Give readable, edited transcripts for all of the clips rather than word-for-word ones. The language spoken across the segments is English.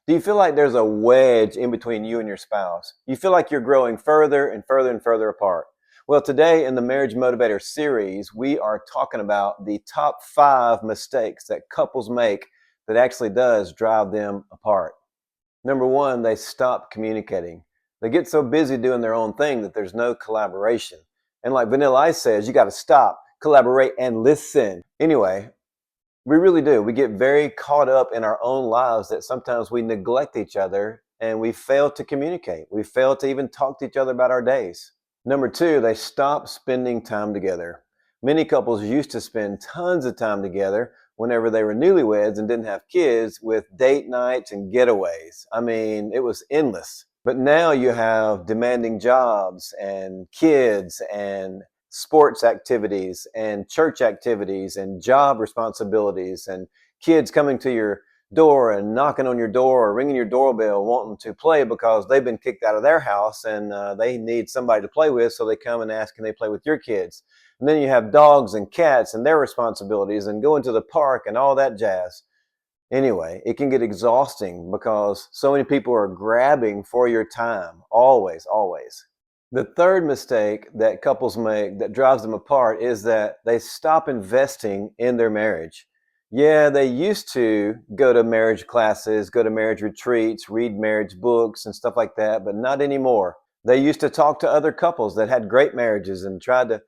Do you feel like there's a wedge in between you and your spouse? You feel like you're growing further and further and further apart. Well, today in the Marriage Motivator series, we are talking about the top 5 mistakes that couples make that actually does drive them apart. Number 1, they stop communicating. They get so busy doing their own thing that there's no collaboration. And like Vanilla Ice says, you got to stop, collaborate, and listen. Anyway, we really do. We get very caught up in our own lives that sometimes we neglect each other and we fail to communicate. We fail to even talk to each other about our days. Number 2, they stop spending time together. Many couples used to spend tons of time together whenever they were newlyweds and didn't have kids, with date nights and getaways. I mean, it was endless. But now you have demanding jobs and kids and sports activities and church activities and job responsibilities and kids coming to your door and knocking on your door or ringing your doorbell wanting to play because they've been kicked out of their house and they need somebody to play with, so they come and ask, can they play with your kids? And then you have dogs and cats and their responsibilities and going to the park and all that jazz. Anyway, it can get exhausting because so many people are grabbing for your time, always, always. The third mistake that couples make that drives them apart is that they stop investing in their marriage. Yeah, they used to go to marriage classes, go to marriage retreats, read marriage books and stuff like that, but not anymore. They used to talk to other couples that had great marriages and tried to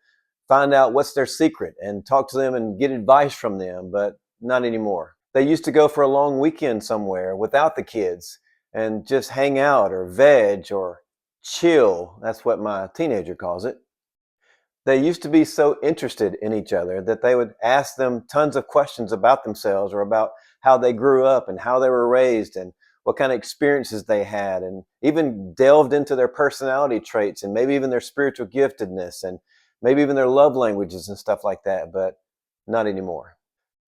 find out what's their secret and talk to them and get advice from them, but not anymore. They used to go for a long weekend somewhere without the kids and just hang out or veg or chill. That's what my teenager calls it. They used to be so interested in each other that they would ask them tons of questions about themselves or about how they grew up and how they were raised and what kind of experiences they had, and even delved into their personality traits and maybe even their spiritual giftedness and maybe even their love languages and stuff like that, but not anymore.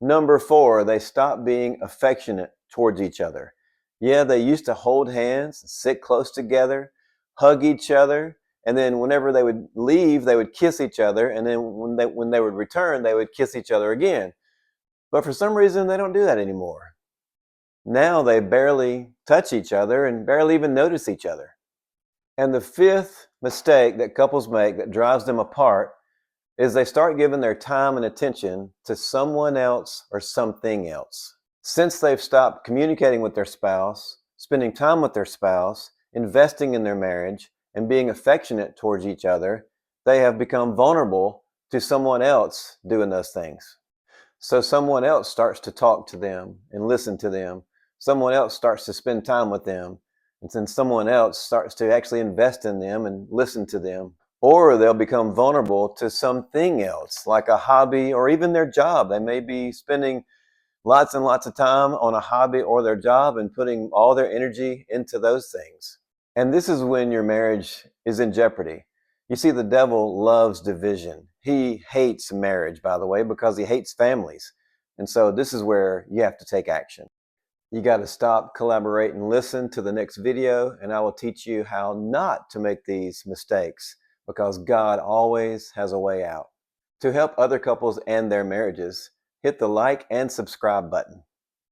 Number 4, they stop being affectionate towards each other. Yeah, they used to hold hands, sit close together, hug each other, and then whenever they would leave, they would kiss each other, and then when they would return, they would kiss each other again. But for some reason, they don't do that anymore. Now they barely touch each other and barely even notice each other. And the 5th mistake that couples make that drives them apart is they start giving their time and attention to someone else or something else. Since they've stopped communicating with their spouse, spending time with their spouse, investing in their marriage, and being affectionate towards each other, they have become vulnerable to someone else doing those things. So someone else starts to talk to them and listen to them. Someone else starts to spend time with them. And then someone else starts to actually invest in them and listen to them. Or they'll become vulnerable to something else, like a hobby or even their job. They may be spending lots and lots of time on a hobby or their job and putting all their energy into those things. And this is when your marriage is in jeopardy. You see, the devil loves division. He hates marriage, by the way, because he hates families. And so this is where you have to take action. You got to stop, collaborate, and listen to the next video, and I will teach you how not to make these mistakes, because God always has a way out. To help other couples and their marriages, hit the like and subscribe button.